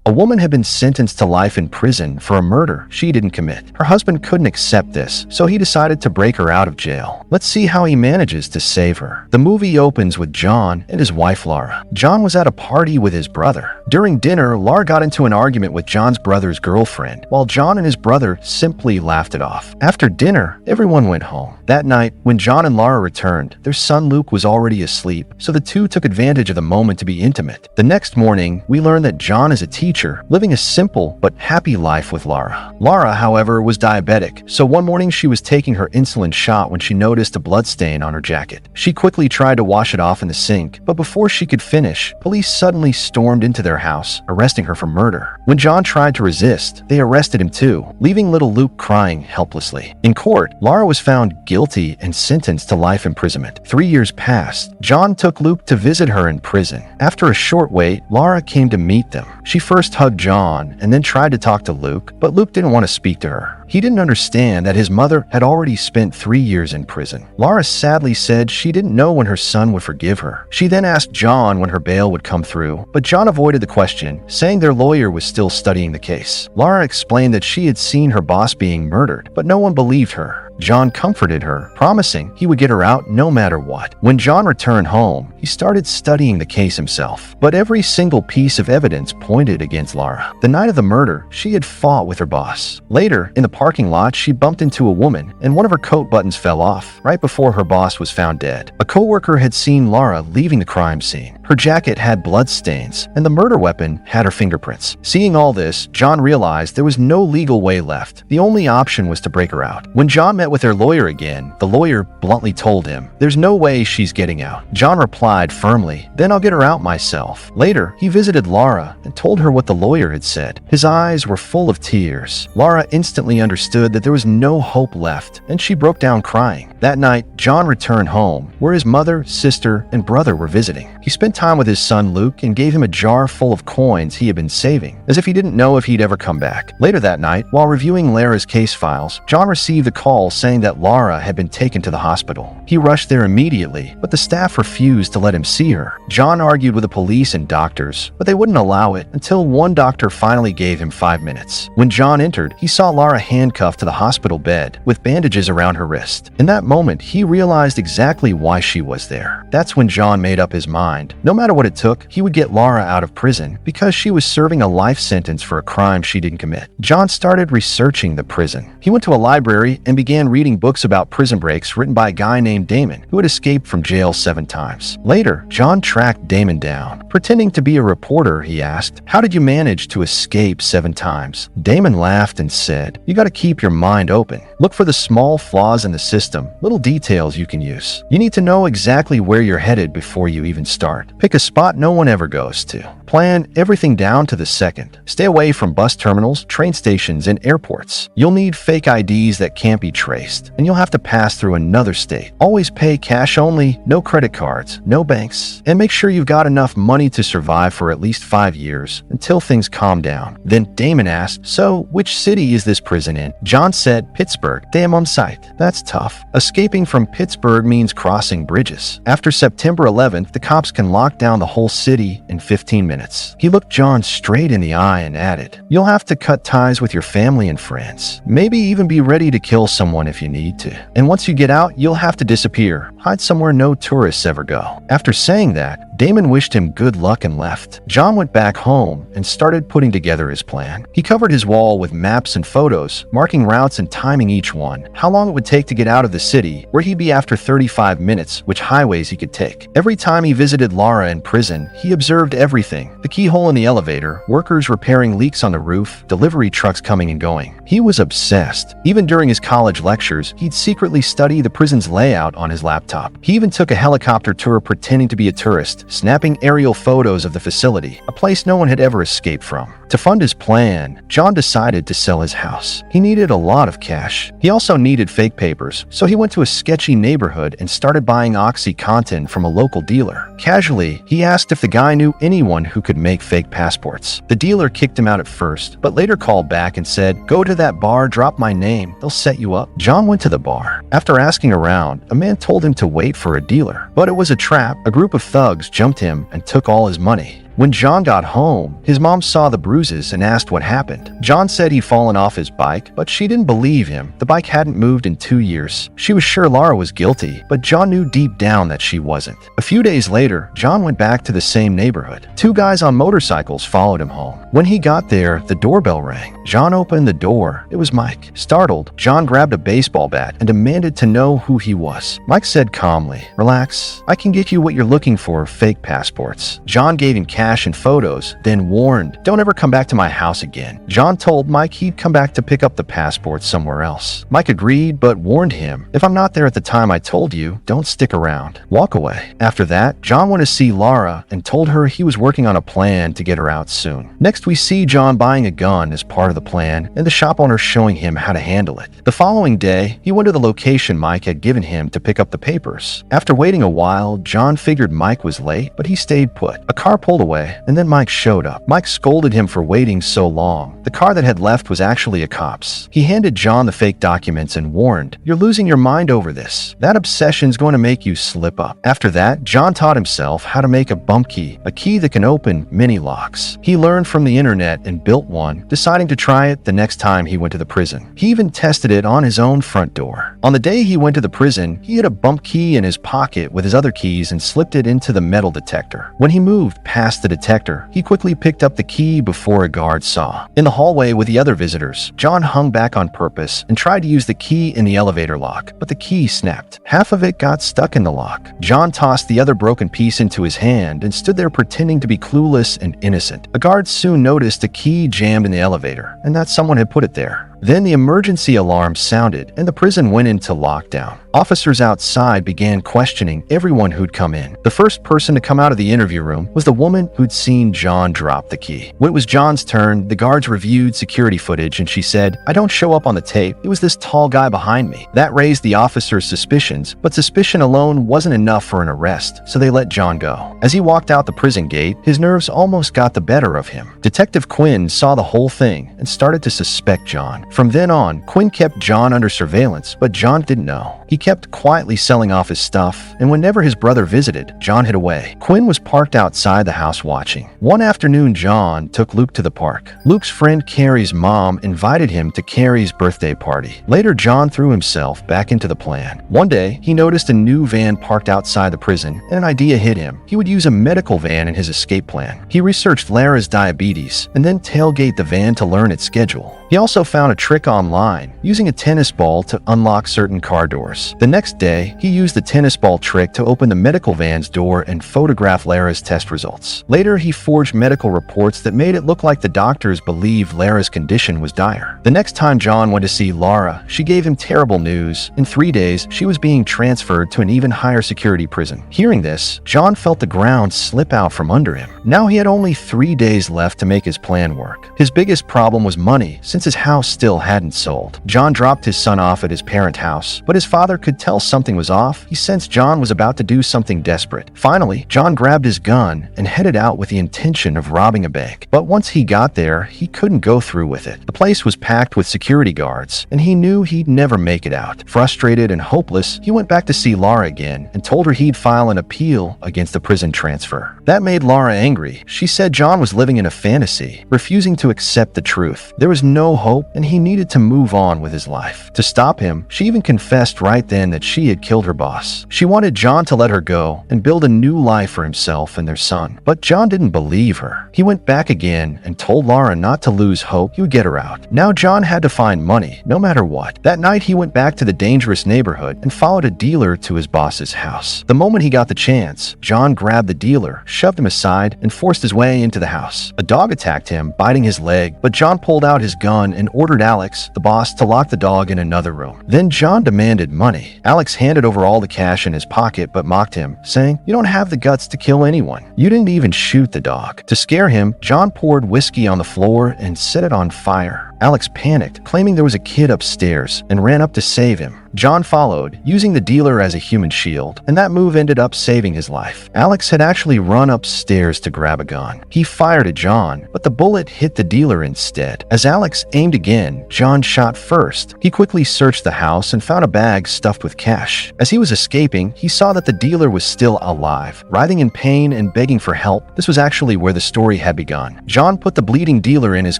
A woman had been sentenced to life in prison for a murder she didn't commit. Her husband couldn't accept this, so he decided to break her out of jail. Let's see how he manages to save her. The movie opens with John and his wife Laura. John was at a party with his brother. During dinner, Laura got into an argument with John's brother's girlfriend, while John and his brother simply laughed it off. After dinner, everyone went home. That night, when John and Laura returned, their son Luke was already asleep, so the two took advantage of the moment to be intimate. The next morning, we learn that John is a teacher, living a simple but happy life with Laura. Laura, however, was diabetic, so one morning she was taking her insulin shot when she noticed a bloodstain on her jacket. She quickly tried to wash it off in the sink, but before she could finish, police suddenly stormed into their house, arresting her for murder. When John tried to resist, they arrested him too, leaving little Luke crying helplessly. In court, Laura was found guilty and sentenced to life imprisonment. 3 years passed. John took Luke to visit her in prison. After a short wait, Laura came to meet them. She first hugged John and then tried to talk to Luke, but Luke didn't want to speak to her. He didn't understand that his mother had already spent 3 years in prison. Laura sadly said she didn't know when her son would forgive her. She then asked John when her bail would come through, but John avoided the question, saying their lawyer was still studying the case. Laura explained that she had seen her boss being murdered, but no one believed her. John comforted her, promising he would get her out no matter what. When John returned home, he started studying the case himself, but every single piece of evidence pointed against Laura. The night of the murder, she had fought with her boss. Later, in the parking lot, she bumped into a woman, and one of her coat buttons fell off right before her boss was found dead. A coworker had seen Laura leaving the crime scene. Her jacket had blood stains, and the murder weapon had her fingerprints. Seeing all this, John realized there was no legal way left. The only option was to break her out. When John met with their lawyer again, the lawyer bluntly told him, "There's no way she's getting out." John replied firmly, "Then I'll get her out myself." Later, he visited Laura and told her what the lawyer had said. His eyes were full of tears. Laura instantly understood that there was no hope left, and she broke down crying. That night, John returned home, where his mother, sister, and brother were visiting. He spent time with his son Luke and gave him a jar full of coins he had been saving, as if he didn't know if he'd ever come back. Later that night, while reviewing Lara's case files, John received a call saying that Laura had been taken to the hospital. He rushed there immediately, but the staff refused to let him see her. John argued with the police and doctors, but they wouldn't allow it until one doctor finally gave him 5 minutes. When John entered, he saw Laura handcuffed to the hospital bed with bandages around her wrist. In that moment, he realized exactly why she was there. That's when John made up his mind. No matter what it took, he would get Laura out of prison because she was serving a life sentence for a crime she didn't commit. John started researching the prison. He went to a library and began reading books about prison breaks written by a guy named Damon, who had escaped from jail 7 times. Later, John tracked Damon down. Pretending to be a reporter, he asked, "How did you manage to escape 7 times?" Damon laughed and said, "You gotta keep your mind open. Look for the small flaws in the system, little details you can use. You need to know exactly where you're headed before you even start. Pick a spot no one ever goes to. Plan everything down to the second. Stay away from bus terminals, train stations, and airports. You'll need fake IDs that can't be traced, and you'll have to pass through another state. Always pay cash only, no credit cards, no banks, and make sure you've got enough money to survive for at least 5 years until things calm down." Then Damon asked, "So, which city is this prison in?" John said, "Pittsburgh." "Damn on sight. That's tough. Escaping from Pittsburgh means crossing bridges. After September 11th, the cops can lock down the whole city in 15 minutes. He looked John straight in the eye and added, "You'll have to cut ties with your family and friends. Maybe even be ready to kill someone if you need to. And once you get out, you'll have to disappear. Hide somewhere no tourists ever go." After saying that, Damon wished him good luck and left. John went back home and started putting together his plan. He covered his wall with maps and photos, marking routes and timing each one, how long it would take to get out of the city, where he'd be after 35 minutes, which highways he could take. Every time he visited Laura in prison, he observed everything: the keyhole in the elevator, workers repairing leaks on the roof, delivery trucks coming and going. He was obsessed. Even during his college lectures, he'd secretly study the prison's layout on his laptop. He even took a helicopter tour pretending to be a tourist, snapping aerial photos of the facility, a place no one had ever escaped from. To fund his plan, John decided to sell his house. He needed a lot of cash. He also needed fake papers, so he went to a sketchy neighborhood and started buying OxyContin from a local dealer. Casually, he asked if the guy knew anyone who could make fake passports. The dealer kicked him out at first, but later called back and said, "Go to that bar, drop my name, they'll set you up." John went to the bar. After asking around, a man told him to wait for a dealer. But it was a trap. A group of thugs jumped him and took all his money. When John got home, his mom saw the bruises and asked what happened. John said he'd fallen off his bike, but she didn't believe him. The bike hadn't moved in 2 years. She was sure Laura was guilty, but John knew deep down that she wasn't. A few days later, John went back to the same neighborhood. 2 guys on motorcycles followed him home. When he got there, the doorbell rang. John opened the door. It was Mike. Startled, John grabbed a baseball bat and demanded to know who he was. Mike said calmly, "Relax, I can get you what you're looking for, fake passports." John gave him cash and photos, then warned, "Don't ever come back to my house again." John told Mike he'd come back to pick up the passports somewhere else. Mike agreed, but warned him, "If I'm not there at the time I told you, don't stick around. Walk away." After that, John went to see Laura and told her he was working on a plan to get her out soon. Next, we see John buying a gun as part of the plan and the shop owner showing him how to handle it. The following day, he went to the location Mike had given him to pick up the papers. After waiting a while, John figured Mike was late, but he stayed put. A car pulled away, and then Mike showed up. Mike scolded him for waiting so long. The car that had left was actually a cop's. He handed John the fake documents and warned, "You're losing your mind over this. That obsession's going to make you slip up." After that, John taught himself how to make a bump key, a key that can open many locks. He learned from the internet and built one, deciding to try it the next time he went to the prison. He even tested it on his own front door. On the day he went to the prison, he had a bump key in his pocket with his other keys and slipped it into the metal detector. When he moved past the detector, he quickly picked up the key before a guard saw. In the hallway with the other visitors, John hung back on purpose and tried to use the key in the elevator lock, but the key snapped. Half of it got stuck in the lock. John tossed the other broken piece into his hand and stood there pretending to be clueless and innocent. A guard soon noticed a key jammed in the elevator and that someone had put it there. Then the emergency alarm sounded and the prison went into lockdown. Officers outside began questioning everyone who'd come in. The first person to come out of the interview room was the woman who'd seen John drop the key. When it was John's turn, the guards reviewed security footage and she said, "I don't show up on the tape. It was this tall guy behind me." That raised the officers' suspicions, but suspicion alone wasn't enough for an arrest, so they let John go. As he walked out the prison gate, his nerves almost got the better of him. Detective Quinn saw the whole thing and started to suspect John. From then on, Quinn kept John under surveillance, but John didn't know. He kept quietly selling off his stuff, and whenever his brother visited, John hid away. Quinn was parked outside the house watching. One afternoon, John took Luke to the park. Luke's friend Carrie's mom invited him to Carrie's birthday party. Later, John threw himself back into the plan. One day, he noticed a new van parked outside the prison, and an idea hit him. He would use a medical van in his escape plan. He researched Lara's diabetes, and then tailgate the van to learn its schedule. He also found a trick online, using a tennis ball to unlock certain car doors. The next day, he used the tennis ball trick to open the medical van's door and photograph Lara's test results. Later, he forged medical reports that made it look like the doctors believed Lara's condition was dire. The next time John went to see Lara, she gave him terrible news. In 3 days, she was being transferred to an even higher security prison. Hearing this, John felt the ground slip out from under him. Now he had only 3 days left to make his plan work. His biggest problem was money, since his house still hadn't sold. John dropped his son off at his parent house, but his father could tell something was off. He sensed John was about to do something desperate. Finally, John grabbed his gun and headed out with the intention of robbing a bank. But once he got there, he couldn't go through with it. The place was packed with security guards, and he knew he'd never make it out. Frustrated and hopeless, he went back to see Lara again and told her he'd file an appeal against the prison transfer. That made Lara angry. She said John was living in a fantasy, refusing to accept the truth. There was no hope, and he needed to move on with his life. To stop him, she even confessed right then that she had killed her boss. She wanted John to let her go and build a new life for himself and their son. But John didn't believe her. He went back again and told Lara not to lose hope. He would get her out. Now John had to find money, no matter what. That night, he went back to the dangerous neighborhood and followed a dealer to his boss's house. The moment he got the chance, John grabbed the dealer, shoved him aside, and forced his way into the house. A dog attacked him, biting his leg, but John pulled out his gun and ordered Alex, the boss, to lock the dog in another room. Then John demanded money. Alex handed over all the cash in his pocket but mocked him, saying, "You don't have the guts to kill anyone. You didn't even shoot the dog." To scare him, John poured whiskey on the floor and set it on fire. Alex panicked, claiming there was a kid upstairs, and ran up to save him. John followed, using the dealer as a human shield, and that move ended up saving his life. Alex had actually run upstairs to grab a gun. He fired at John, but the bullet hit the dealer instead. As Alex aimed again, John shot first. He quickly searched the house and found a bag stuffed with cash. As he was escaping, he saw that the dealer was still alive, writhing in pain and begging for help. This was actually where the story had begun. John put the bleeding dealer in his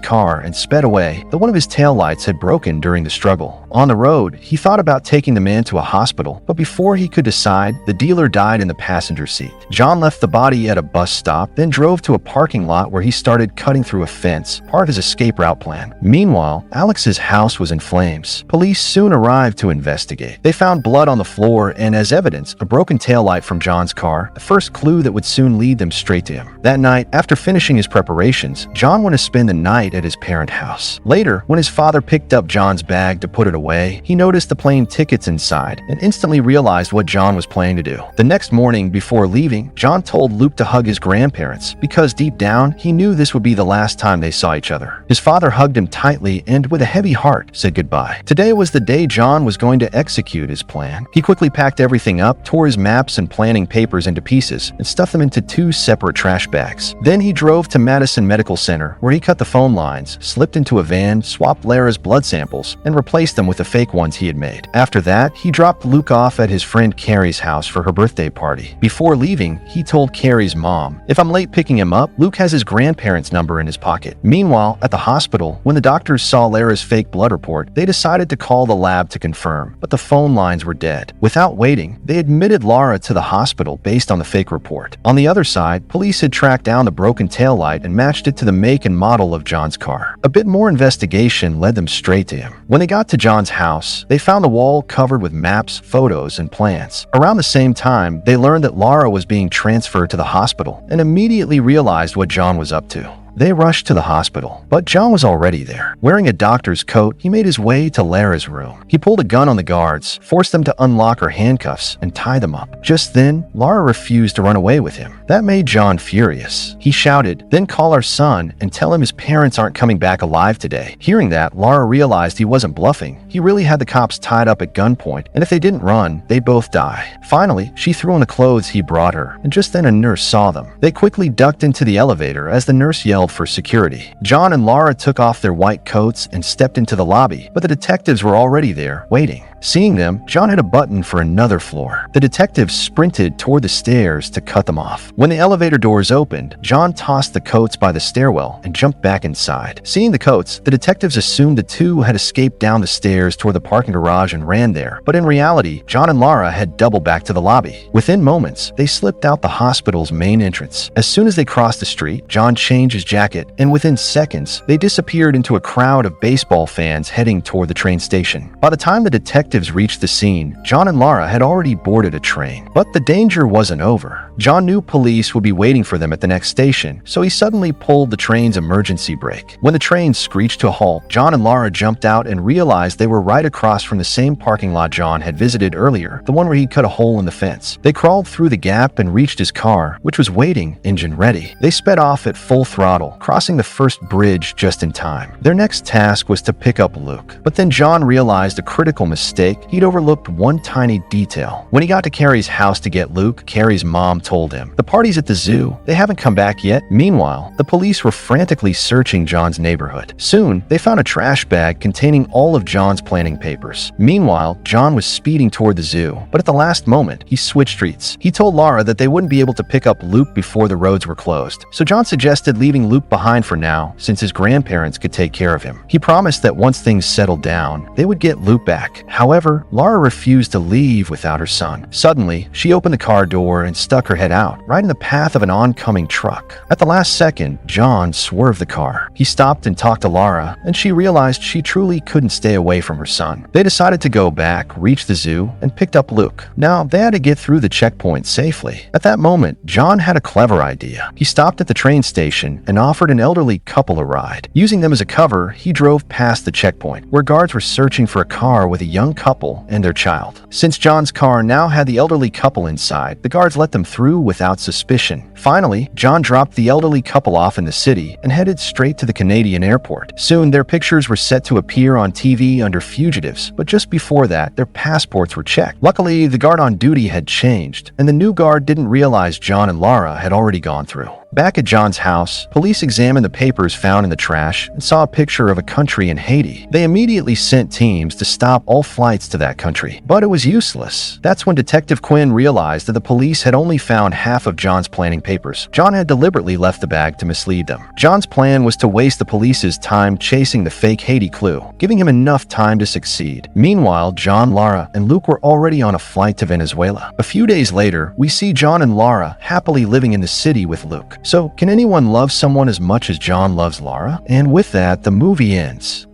car and sped away, though one of his taillights had broken during the struggle. On the road, he thought about taking the man to a hospital, but before he could decide, the dealer died in the passenger seat. John left the body at a bus stop, then drove to a parking lot where he started cutting through a fence, part of his escape route plan. Meanwhile, Alex's house was in flames. Police soon arrived to investigate. They found blood on the floor and, as evidence, a broken taillight from John's car, the first clue that would soon lead them straight to him. That night, after finishing his preparations, John went to spend the night at his parent house. Later, when his father picked up John's bag to put it away, he noticed the plane tickets inside and instantly realized what John was planning to do. The next morning, before leaving, John told Luke to hug his grandparents because deep down, he knew this would be the last time they saw each other. His father hugged him tightly and, with a heavy heart, said goodbye. Today was the day John was going to execute his plan. He quickly packed everything up, tore his maps and planning papers into pieces, and stuffed them into 2 separate trash bags. Then he drove to Madison Medical Center, where he cut the phone lines, slipped into a van, swapped Lara's blood samples, and replaced them with the fake ones he had made. After that, he dropped Luke off at his friend Carrie's house for her birthday party. Before leaving, he told Carrie's mom, "If I'm late picking him up, Luke has his grandparents' number in his pocket." Meanwhile, at the hospital, when the doctors saw Lara's fake blood report, they decided to call the lab to confirm, but the phone lines were dead. Without waiting, they admitted Lara to the hospital based on the fake report. On the other side, police had tracked down the broken taillight and matched it to the make and model of John's car. A bit more investigation led them straight to him. When they got to John's house, they found the wall covered with maps, photos, and plans. Around the same time, they learned that Lara was being transferred to the hospital and immediately realized what John was up to. They rushed to the hospital, but John was already there. Wearing a doctor's coat, he made his way to Lara's room. He pulled a gun on the guards, forced them to unlock her handcuffs, and tie them up. Just then, Lara refused to run away with him. That made John furious. He shouted, "Then call our son and tell him his parents aren't coming back alive today." Hearing that, Lara realized he wasn't bluffing. He really had the cops tied up at gunpoint, and if they didn't run, they'd both die. Finally, she threw on the clothes he brought her, and just then a nurse saw them. They quickly ducked into the elevator as the nurse yelled for security. John and Lara took off their white coats and stepped into the lobby, but the detectives were already there, waiting. Seeing them, John hit a button for another floor. The detectives sprinted toward the stairs to cut them off. When the elevator doors opened, John tossed the coats by the stairwell and jumped back inside. Seeing the coats, the detectives assumed the two had escaped down the stairs toward the parking garage and ran there, but in reality, John and Lara had doubled back to the lobby. Within moments, they slipped out the hospital's main entrance. As soon as they crossed the street, John changed his jacket, and within seconds, they disappeared into a crowd of baseball fans heading toward the train station. By the time the detectives reached the scene, John and Lara had already boarded a train. But the danger wasn't over. John knew police would be waiting for them at the next station, so he suddenly pulled the train's emergency brake. When the train screeched to a halt, John and Lara jumped out and realized they were right across from the same parking lot John had visited earlier, the one where he cut a hole in the fence. They crawled through the gap and reached his car, which was waiting, engine ready. They sped off at full throttle, crossing the first bridge just in time. Their next task was to pick up Luke. But then John realized a critical mistake. He'd overlooked one tiny detail. When he got to Carrie's house to get Luke, Carrie's mom told him, "The party's at the zoo. They haven't come back yet." Meanwhile, the police were frantically searching John's neighborhood. Soon, they found a trash bag containing all of John's planning papers. Meanwhile, John was speeding toward the zoo, but at the last moment, he switched streets. He told Lara that they wouldn't be able to pick up Luke before the roads were closed, so John suggested leaving Luke behind for now, since his grandparents could take care of him. He promised that once things settled down, they would get Luke back. However, Lara refused to leave without her son. Suddenly, she opened the car door and stuck her head out, right in the path of an oncoming truck. At the last second, John swerved the car. He stopped and talked to Lara, and she realized she truly couldn't stay away from her son. They decided to go back, reach the zoo, and picked up Luke. Now, they had to get through the checkpoint safely. At that moment, John had a clever idea. He stopped at the train station and offered an elderly couple a ride. Using them as a cover, he drove past the checkpoint, where guards were searching for a car with a young couple and their child. Since John's car now had the elderly couple inside, the guards let them through through without suspicion. Finally, John dropped the elderly couple off in the city and headed straight to the Canadian airport. Soon, their pictures were set to appear on TV under fugitives, but just before that, their passports were checked. Luckily, the guard on duty had changed, and the new guard didn't realize John and Lara had already gone through. Back at John's house, police examined the papers found in the trash and saw a picture of a country in Haiti. They immediately sent teams to stop all flights to that country, but it was useless. That's when Detective Quinn realized that the police had only found half of John's planning papers. John had deliberately left the bag to mislead them. John's plan was to waste the police's time chasing the fake Haiti clue, giving him enough time to succeed. Meanwhile, John, Lara, and Luke were already on a flight to Venezuela. A few days later, we see John and Lara happily living in the city with Luke. So, can anyone love someone as much as John loves Lara? And with that, the movie ends.